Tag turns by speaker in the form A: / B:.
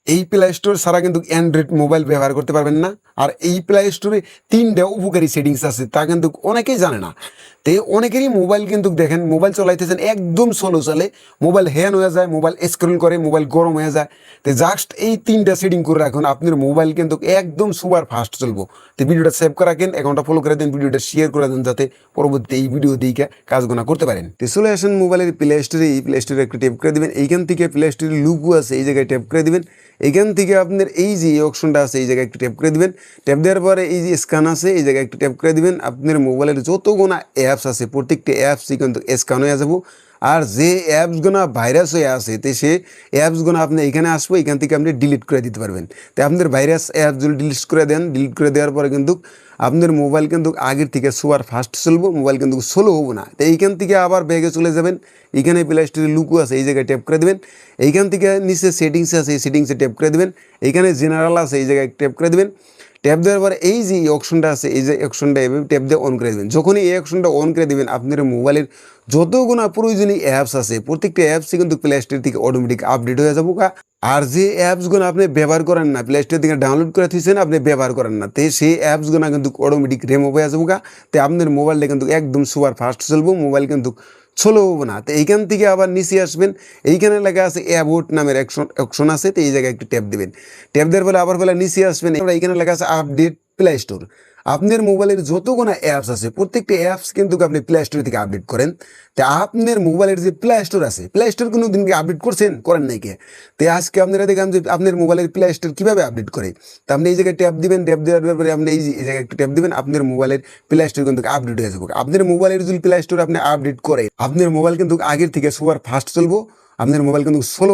A: এই play store ছাড়া কিন্তু অ্যান্ড্রয়েড মোবাইল ব্যবহার করতে পারবেন না। আর এই প্লে স্টোরে 3টা উপকারী সেটিংস আছে, তা কিন্তু অনেকেই জানে না। তো অনেকেরই মোবাইল কিন্তু দেখেন মোবাইল চলাইতেছেন একদম স্লো চলে, মোবাইল হ্যাং হয়ে যায়, মোবাইল স্ক্রল করে, মোবাইল গরম হয়ে যায়। তো জাস্ট এই 3টা সেটিং করে রাখুন, আপনার মোবাইল কিন্তু একদম সুপার ফাস্ট চলবো। তো ভিডিওটা সেভ করে রাখেন, অ্যাকাউন্টটা ফলো করে দেন, ভিডিওটা শেয়ার করে দেন, যাতে পরবর্তী এই ভিডিও দিকে কাজগুলো করতে পারেন। তো চলে আসেন মোবাইলের প্লে স্টোরে, এই প্লে স্টোরে একটু ট্যাপ করে দেবেন। এইখান থেকে প্লে স্টোরের লুগো আছে, এই জায়গায় ট্যাপ করে দেবেন। এইখান থেকে আপনার এই যে অপশনটা আছে, এই জায়গায় একটু ট্যাপ করে দিবেন। ট্যাপ দেওয়ার পরে এই যে স্ক্যান আছে, এই জায়গায় একটু ট্যাপ করে দিবেন। আপনার মোবাইলের যতগুলো অ্যাপস আছে প্রত্যেকটা অ্যাপসই কিন্তু স্ক্যান হয়ে যাবো। আর যে অ্যাপসগুলো ভাইরাস হয়ে আছে, তো সে অ্যাপসগুলো আপনি এখানে আসবো, এখান থেকে আপনি ডিলিট করে দিতে পারবেন। তো আপনার ভাইরাস অ্যাপসগুলো ডিলিট করে দেন, ডিলিট করে দেওয়ার পরে কিন্তু আপনার মোবাইল কিন্তু আগের থেকে সুপার ফাস্ট চলবো, মোবাইল কিন্তু স্লো হবো না। তো এইখান থেকে আবার ব্যাগে চলে যাবেন, এখানে প্লে স্টোরে লুকো আছে, এই জায়গায় ট্যাপ করে দেবেন। এইখান থেকে নিচে সেটিংস আছে, এই সেটিংসে ট্যাপ করে দেবেন। এইখানে জেনারেল আছে, এই জায়গায় ট্যাপ করে দেবেন। ট্যাপ দেওয়ার পরে এই যে অপশনটা আছে, এই যে অপশনটা এভাবে ট্যাপ দিয়ে অন করে দেবেন। যখনই এই অপশনটা অন করে দেবেন, আপনার মোবাইলের যতগুলো প্রয়োজনীয় অ্যাপস আছে প্রত্যেকটা অ্যাপসই কিন্তু প্লে স্টোর থেকে অটোমেটিক আপডেট হয়ে যাবো। আর যে অ্যাপসগুলো আপনি ব্যবহার করেন না, প্লে স্টোর থেকে ডাউনলোড করে দিয়েছেন, আপনি ব্যবহার করেন না, তো সেই অ্যাপসগুলো কিন্তু অটোমেটিক রিমুভ হয়ে যাবো। তো আপনার মোবাইলটা কিন্তু একদম সুপার ফাস্ট চলবো, মোবাইল কিন্তু স্লো হবো না। তো এইখান থেকে আবার নিচে আসবেন, এইখানে লেখা আছে অ্যাবোট নামের অপশন আছে, তো এই জায়গায় একটু ট্যাপ দিবেন। ট্যাপ দেওয়ার পরে আবার বলে নিচে আসবেন, এইখানে লেখা আছে আপডেট প্লে স্টোর। আপনার মোবাইলের যতগুলো অ্যাপস আছে প্রত্যেকটা অ্যাপস কিন্তু আপনি প্লে স্টোর থেকে আপডেট করেন। তা আপনার মোবাইলের যে প্লে স্টোর আছে, প্লে স্টোর কোনো দিনকে আপডেট করছেন, করেন নাই কে? তো আজকে আপনারা দেখলাম যে আপনার মোবাইলের প্লে স্টোর কীভাবে আপডেট করে। তো আপনি এই জায়গায় ট্যাপ দিবেন, ট্যাপ দেওয়ার পরে আপনি এই জায়গায় একটু ট্যাপ দিবেন, আপনার মোবাইলের প্লে স্টোর কিন্তু আপডেট হয়ে যাবে। আপনার মোবাইলের যদি প্লে স্টোর আপনি আপডেট করে, আপনার মোবাইল কিন্তু আগের থেকে সুপার ফাস্ট চলবো, আপনার মোবাইল কিন্তু স্লো